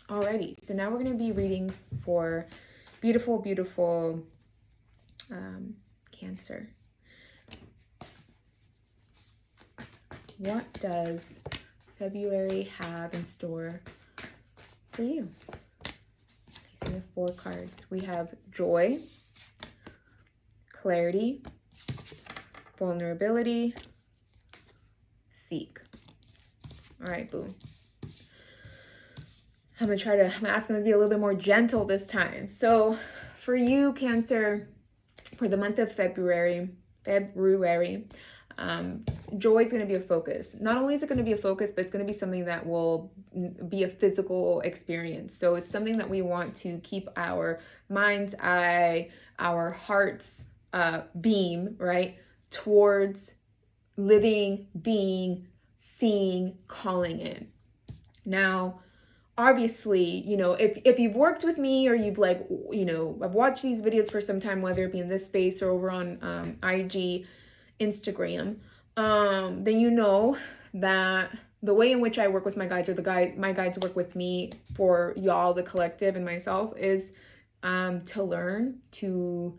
Alrighty, so now we're going to be reading for beautiful, beautiful Cancer. What does February have in store for you? Okay, so we have 4 cards. We have joy, clarity, vulnerability, seek. All right, boom. I'm asking to be a little bit more gentle this time. So for you, Cancer, for the month of February, joy is going to be a focus. Not only is it going to be a focus, but it's going to be something that will be a physical experience. So it's something that we want to keep our mind's eye, our heart's beam, right, towards living, being, seeing, calling in. Now, obviously, you know, if you've worked with me or you've like, you know, I've watched these videos for some time, whether it be in this space or over on IG, Instagram, then you know that the way in which I work with my guides, or my guides work with me for y'all, the collective, and myself, is to learn, to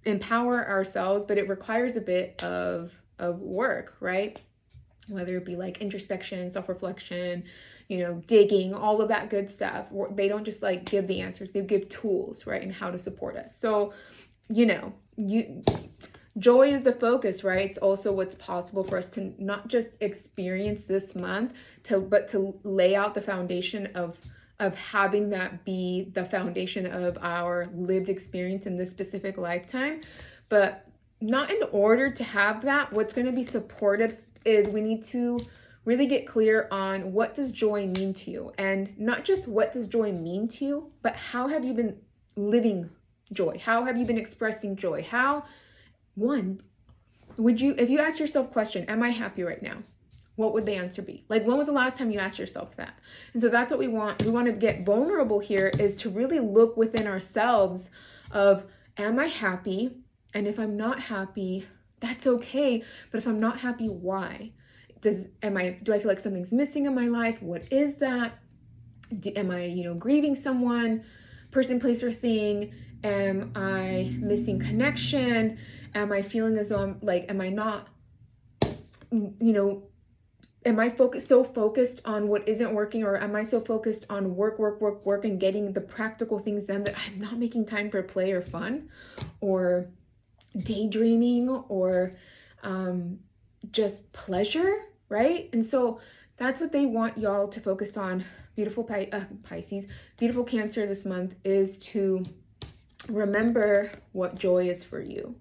empower ourselves, but it requires a bit of work, right? Whether it be like introspection, self-reflection, you know, digging, all of that good stuff. They don't just like give the answers, they give tools, right, and how to support us. So, you know, joy is the focus, right? It's also what's possible for us to not just experience this month, but to lay out the foundation of having that be the foundation of our lived experience in this specific lifetime. But not in order to have that, what's going to be supportive is we need to really get clear on what does joy mean to you, and not just what does joy mean to you, but how have you been living joy? How have you been expressing joy? If you ask yourself question, am I happy right now? What would the answer be? Like, when was the last time you asked yourself that? And so that's what we want. We want to get vulnerable here, is to really look within ourselves of, am I happy? And if I'm not happy, that's okay. But if I'm not happy, why? Do I feel like something's missing in my life? What is that? Am I, you know, grieving someone, person, place, or thing? Am I missing connection? Am I feeling as though am I not, you know, am I so focused on what isn't working, or am I so focused on work and getting the practical things done that I'm not making time for play or fun or daydreaming or just pleasure, right? And so that's what they want y'all to focus on. Beautiful Pisces, beautiful Cancer this month, is to remember what joy is for you,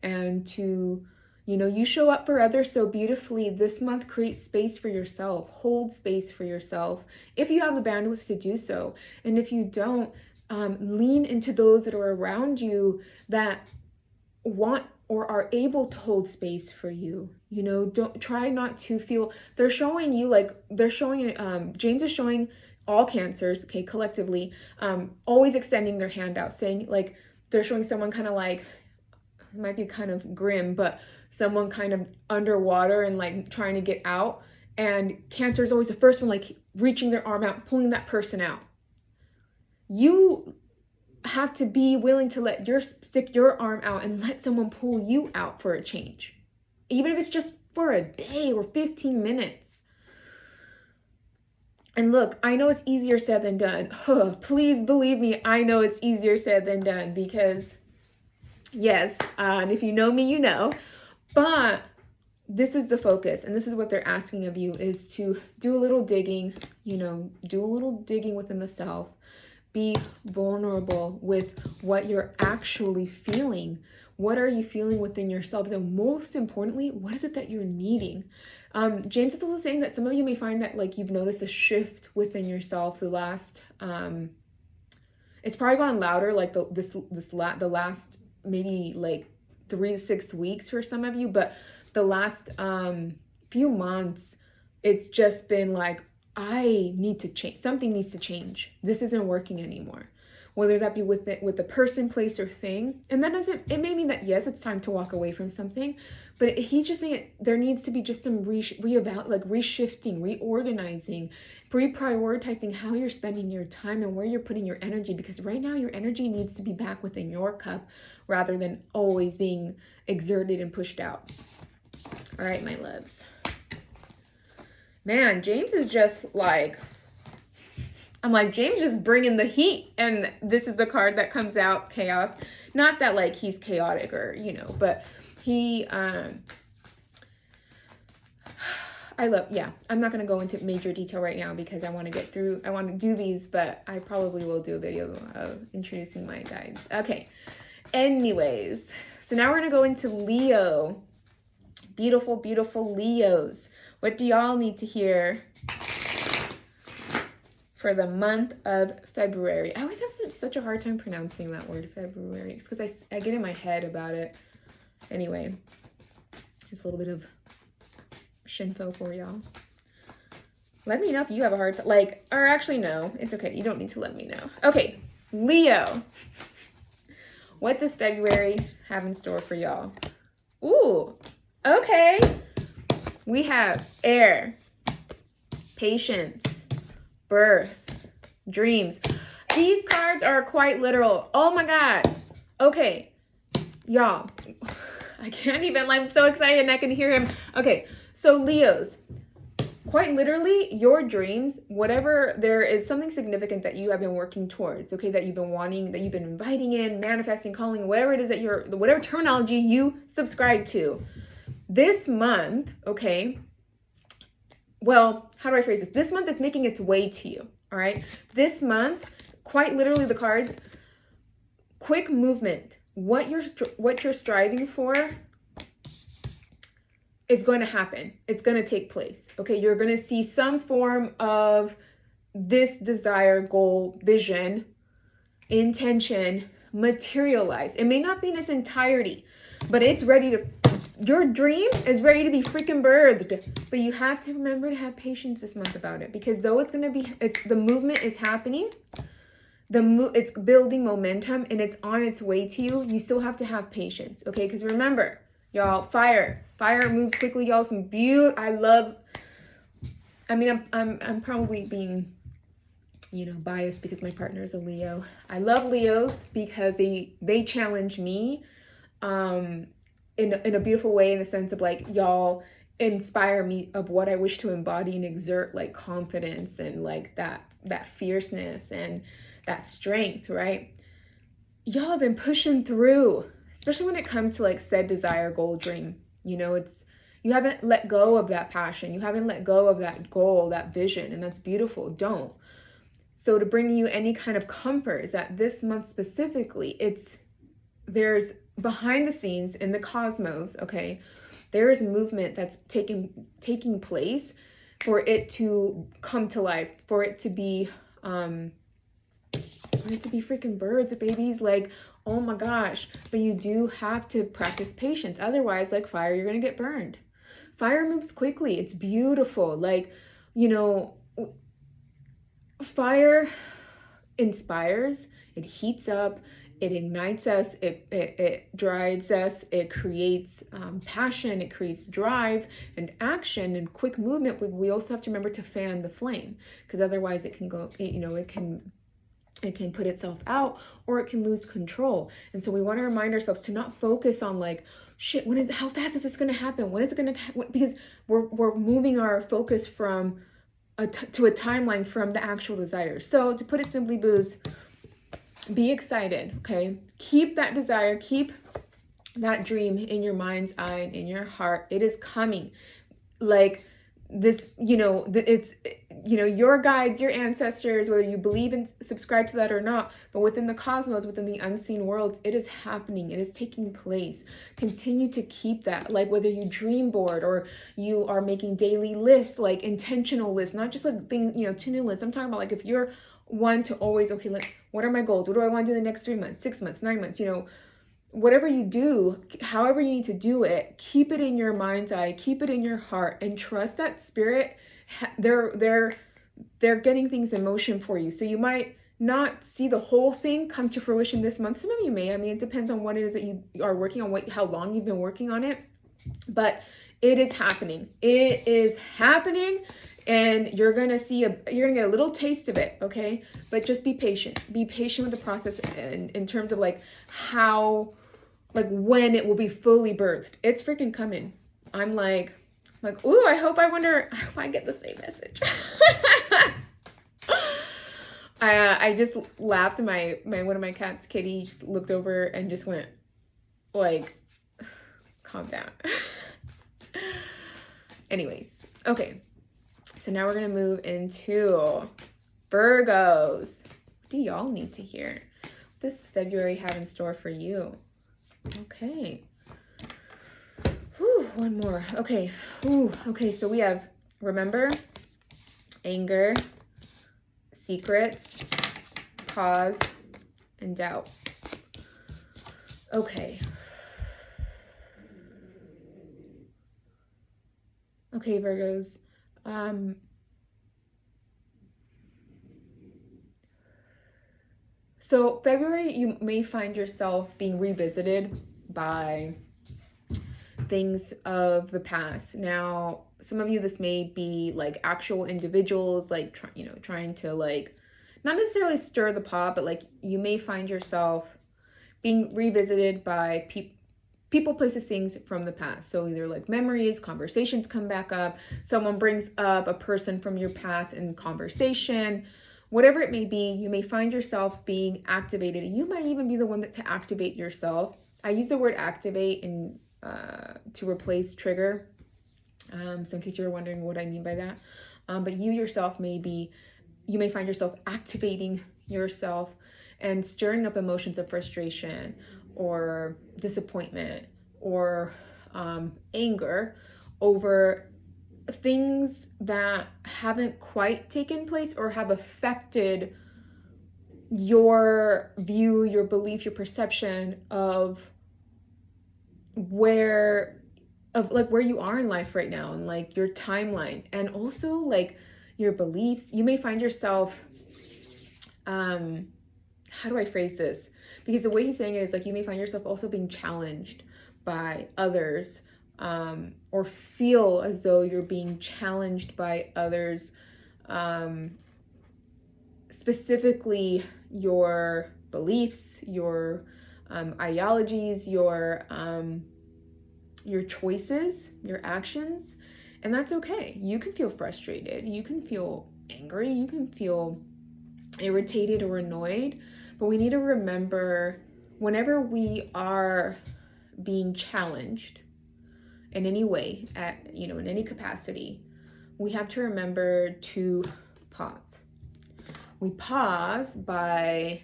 and to, you know, you show up for others so beautifully this month. Create space for yourself, hold space for yourself if you have the bandwidth to do so. And if you don't, lean into those that are around you that want or are able to hold space for you. You know, don't try not to feel they're showing you, like they're showing James is showing all Cancers, okay, collectively, always extending their hand out, saying, like, they're showing someone kind of like, it might be kind of grim, but someone kind of underwater and like trying to get out, and Cancer is always the first one, like reaching their arm out, pulling that person out. You have to be willing to stick your arm out and let someone pull you out for a change, even if it's just for a day or 15 minutes. And look, I know it's easier said than done. Please believe me, I know it's easier said than done, because yes, and if you know me, you know, but this is the focus, and this is what they're asking of you, is to do a little digging, you know, do a little digging within the self. Be vulnerable with what you're actually feeling. What are you feeling within yourselves? And most importantly, what is it that you're needing? James is also saying that some of you may find that like you've noticed a shift within yourself the last, it's probably gone louder, like the last maybe like 3 to 6 weeks for some of you, but the last few months, it's just been like, I need to change. Something needs to change. This isn't working anymore. whether that be with the person, place, or thing. And that doesn't, it may mean that, yes, it's time to walk away from something, but he's just saying there needs to be just some reshifting, reorganizing, reprioritizing how you're spending your time and where you're putting your energy, because right now your energy needs to be back within your cup rather than always being exerted and pushed out. All right, my loves. Man, James is just like, I'm like, James just bringing the heat. And this is the card that comes out, chaos. Not that like he's chaotic or, you know, but he, I'm not going to go into major detail right now because I want to get through, I want to do these, but I probably will do a video of introducing my guides. Okay. Anyways, so now we're going to go into Leo. Beautiful, beautiful Leos. What do y'all need to hear for the month of February? I always have such a hard time pronouncing that word, February. It's because I get in my head about it. Anyway, here's a little bit of shinfo for y'all. Let me know if you have a hard time. Like, or actually, no. It's okay. You don't need to let me know. Okay, Leo. What does February have in store for y'all? Ooh, okay. We have air, patience, birth, dreams. These cards are quite literal. Oh my God. Okay, y'all. I can't even, I'm so excited and I can hear him. Okay, so Leos, quite literally, your dreams, whatever, there is something significant that you have been working towards, okay, that you've been wanting, that you've been inviting in, manifesting, calling, whatever it is that whatever terminology you subscribe to. This month, okay, well, how do I phrase this? This month, it's making its way to you, all right? This month, quite literally the cards, quick movement. What you're striving for is going to happen. It's going to take place, okay? You're going to see some form of this desire, goal, vision, intention materialize. It may not be in its entirety, but it's ready to, your dream is ready to be freaking birthed. But you have to remember to have patience this month about it, because though the movement is happening, it's building momentum and it's on its way to you, you still have to have patience, okay? Because remember, y'all, fire moves quickly, y'all. I'm probably being, biased because my partner is a Leo. I love Leos because they challenge me in a beautiful way, in the sense of like, y'all inspire me of what I wish to embody and exert, like confidence and like that fierceness and that strength, right? Y'all have been pushing through, especially when it comes to like said desire, goal, dream. You haven't let go of that passion. You haven't let go of that goal, that vision, and that's beautiful. Don't. So to bring you any kind of comfort is that this month specifically, there's behind the scenes in the cosmos, okay, there is movement that's taking place for it to come to life, for it to be freaking birthed, babies. Like, oh my gosh. But you do have to practice patience. Otherwise, like fire, you're going to get burned. Fire moves quickly. It's beautiful. Like, fire inspires, it heats up, it ignites us, it drives us, it creates passion, it creates drive and action and quick movement. We also have to remember to fan the flame, because otherwise it can go, it can put itself out, or it can lose control. And so we want to remind ourselves to not focus on like, shit, how fast is this going to happen? When is it going to, because we're moving our focus from to a timeline from the actual desire. So to put it simply, booze, be excited, okay? Keep that desire, keep that dream in your mind's eye and in your heart. It is coming. Like this, it's, your guides, your ancestors, whether you believe and subscribe to that or not, but within the cosmos, within the unseen worlds, it is happening. It is taking place. Continue to keep that, like whether you dream board or you are making daily lists, like intentional lists, not just like things, to-do lists. I'm talking about like if you're one to always, okay, like what are my goals? What do I want to do in the next 3 months, 6 months, 9 months, whatever you do, however you need to do it, keep it in your mind's eye, keep it in your heart, and trust that spirit, they're getting things in motion for you. So you might not see the whole thing come to fruition this month. Some of you may. I mean, it depends on what it is that you are working on, how long you've been working on it. But it is happening. It is happening. And you're going to get a little taste of it, okay? But just be patient. Be patient with the process in terms of like how, like when it will be fully birthed. It's freaking coming. I'm like, ooh, I wonder if I get the same message. I just laughed. My one of my cats, Kitty, just looked over and just went like, calm down. Anyways, okay. So now we're going to move into Virgos. What do y'all need to hear? What does February have in store for you? Okay. Whew, one more. Okay. Ooh, okay, so we have, remember, anger, secrets, pause, and doubt. Okay. Okay, Virgos. So February, you may find yourself being revisited by things of the past. Now, some of you, this may be like actual individuals, like, trying to like, not necessarily stir the pot, but like you may find yourself being revisited by people, places, things from the past. So either like memories, conversations come back up, someone brings up a person from your past in conversation, whatever it may be, you may find yourself being activated. You might even be the one to activate yourself. I use the word activate to replace trigger. So in case you were wondering what I mean by that. But you yourself you may find yourself activating yourself and stirring up emotions of frustration or disappointment or anger over things that haven't quite taken place or have affected your view, your belief, your perception of where you are in life right now, and like your timeline, and also like your beliefs. You may find yourself, how do I phrase this? Because the way he's saying it is like you may find yourself also being challenged by others, or feel as though you're being challenged by others, specifically your beliefs, your ideologies, your choices, your actions. And that's okay. You can feel frustrated, you can feel angry, you can feel irritated or annoyed, but we need to remember, whenever we are being challenged in any way, in any capacity, we have to remember to pause. We pause by,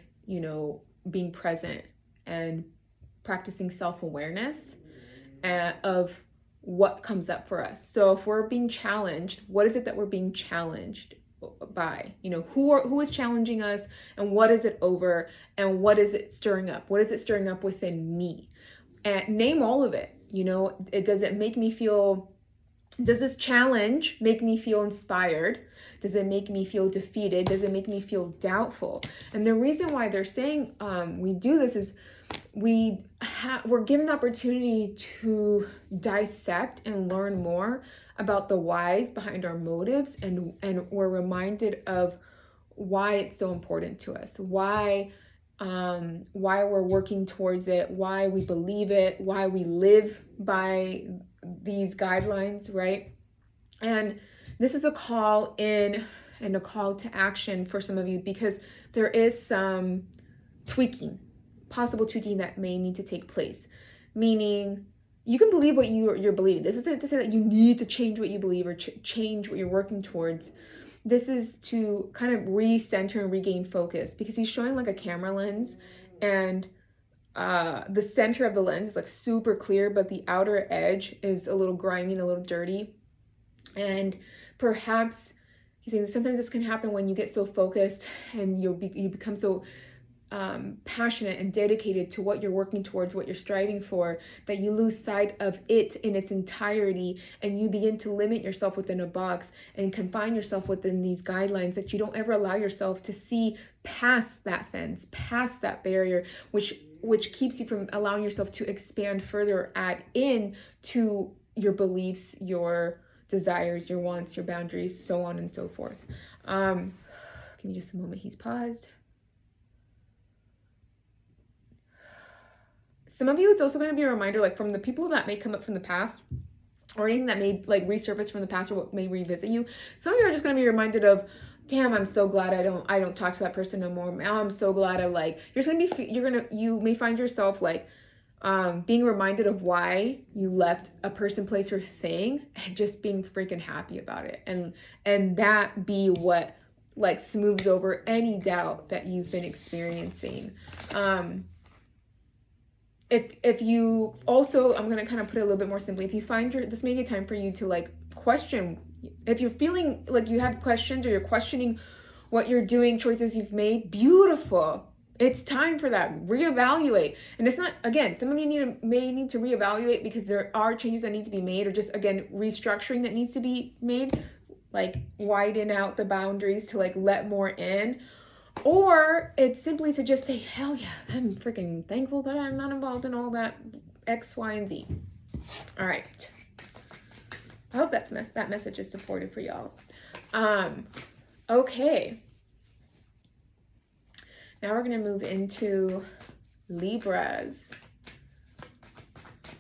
being present and practicing self-awareness of what comes up for us. So if we're being challenged, what is it that we're being challenged by? Who is challenging us, and what is it over, and what is it stirring up? What is it stirring up within me? And name all of it. Does this challenge make me feel inspired? Does it make me feel defeated? Does it make me feel doubtful? And the reason why they're saying we do this is we're given the opportunity to dissect and learn more about the whys behind our motives, and we're reminded of why it's so important to us, why we're working towards it, why we believe it, why we live by these guidelines, right? And this is a call in and a call to action for some of you, because there is some possible tweaking that may need to take place. Meaning, you can believe what you're believing. This isn't to say that you need to change what you believe or change what you're working towards. This is to kind of recenter and regain focus, because he's showing like a camera lens, and the center of the lens is like super clear, but the outer edge is a little grimy and a little dirty. And perhaps he's saying that sometimes this can happen when you get so focused and you become so passionate and dedicated to what you're working towards, what you're striving for, that you lose sight of it in its entirety, and you begin to limit yourself within a box and confine yourself within these guidelines, that you don't ever allow yourself to see past that fence, past that barrier, which keeps you from allowing yourself to expand further in to your beliefs, your desires, your wants, your boundaries, so on and so forth. Give me just a moment. He's paused. Some of you, it's also going to be a reminder, like from the people that may come up from the past, or anything that may like resurface from the past, or what may revisit you. Some of you are just going to be reminded of, damn, I'm so glad I don't talk to that person no more. Now I'm so glad you may find yourself like being reminded of why you left a person, place, or thing, and just being freaking happy about it, and that be what like smooths over any doubt that you've been experiencing. If you also, I'm going to kind of put it a little bit more simply, if you find this may be a time for you to like question, if you're feeling like you have questions, or you're questioning what you're doing, choices you've made, beautiful. It's time for that. Reevaluate. And it's not, again, some of you may need to reevaluate because there are changes that need to be made, or just, again, restructuring that needs to be made, like widen out the boundaries to like let more in. Or it's simply to just say, hell yeah, I'm freaking thankful that I'm not involved in all that X, Y, and Z. All right. I hope that message is supportive for y'all. Okay. Now we're going to move into Libras.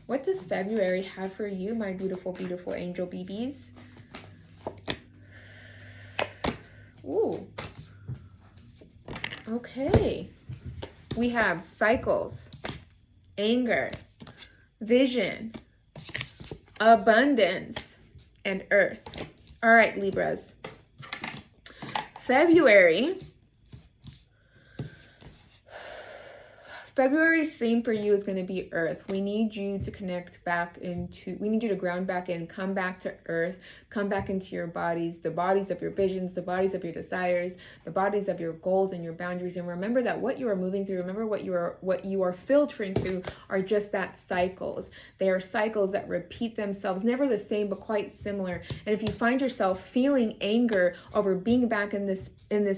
What does February have for you, my beautiful, beautiful angel BBs? Ooh. Okay. We have cycles, anger, vision, abundance, and earth. All right, Libras. February's theme for you is going to be earth. We need you to we need you to ground back in, come back to earth, come back into your bodies, the bodies of your visions, the bodies of your desires, the bodies of your goals and your boundaries. And remember that what you are moving through, remember what you are filtering through are just that cycles. They are cycles that repeat themselves, never the same, but quite similar. And if you find yourself feeling anger over being back in this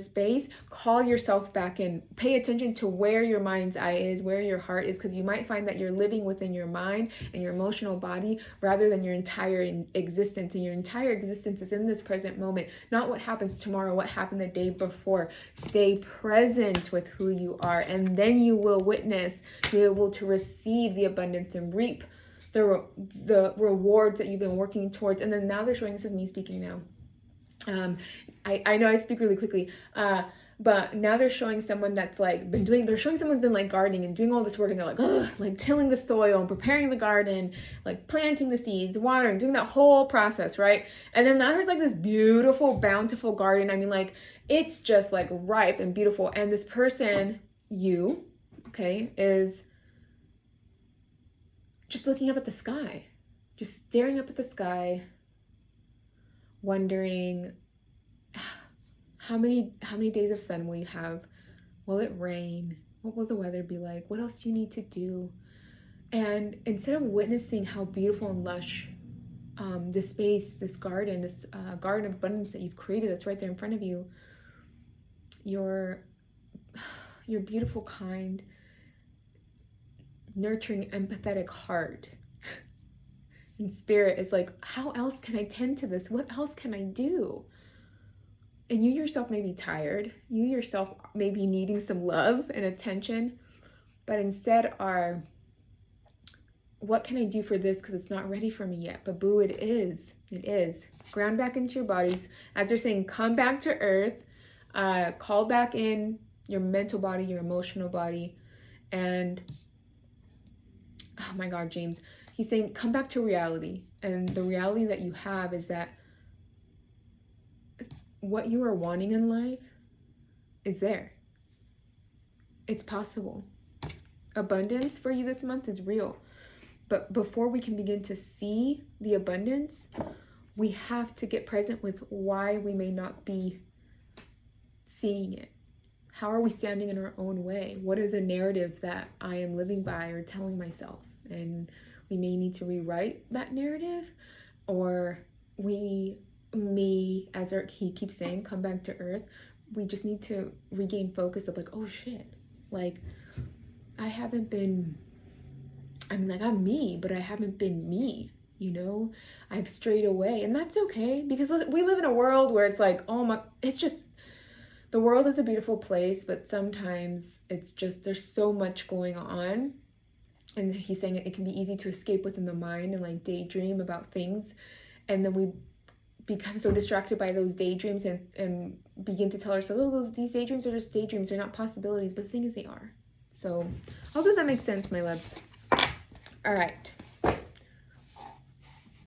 space, call yourself back in. Pay attention to where your mind's eye is, where your heart is, because you might find that you're living within your mind and your emotional body rather than your entire existence. And your entire existence is in this present moment, not what happens tomorrow, what happened the day before. Stay present with who you are, and then you will be able to receive the abundance and reap the rewards that you've been working towards. And then now they're showing, this is me speaking now. I know I speak really quickly, but now they're showing someone that's like they're showing someone's been like gardening and doing all this work, and they're like, ugh, like tilling the soil and preparing the garden, like planting the seeds, watering, doing that whole process, right? And then now there's like this beautiful, bountiful garden. I mean, like, it's just like ripe and beautiful. And this person, is just looking up at the sky, just staring up at the sky, wondering, how many days of sun will you have? Will it rain? What will the weather be like? What else do you need to do? And instead of witnessing how beautiful and lush this space, this garden, this garden of abundance that you've created that's right there in front of you, your beautiful, kind, nurturing, empathetic heart and spirit is like, how else can I tend to this? What else can I do? And you yourself may be tired. You yourself may be needing some love and attention, but instead are, what can I do for this? Because it's not ready for me yet. But boo, it is. It is. Ground back into your bodies. As they're saying, come back to earth. Call back in your mental body, your emotional body. And, oh my God, James. He's saying, come back to reality. And the reality that you have is that what you are wanting in life is there. It's possible. Abundance for you this month is real. But before we can begin to see the abundance, we have to get present with why we may not be seeing it. How are we standing in our own way? What is a narrative that I am living by or telling myself? And we may need to rewrite that narrative, or we may, as he keeps saying, come back to earth. We just need to regain focus of like, oh shit, like I haven't been, I mean, like I'm me, but I haven't been me, you know? I've strayed away, and that's okay, because we live in a world where it's like, oh my, it's just, the world is a beautiful place, but sometimes it's just, there's so much going on. And he's saying it can be easy to escape within the mind and like daydream about things. And then we become so distracted by those daydreams and begin to tell ourselves, oh, these daydreams are just daydreams. They're not possibilities. But the thing is, they are. So hopefully that makes sense, my loves. All right.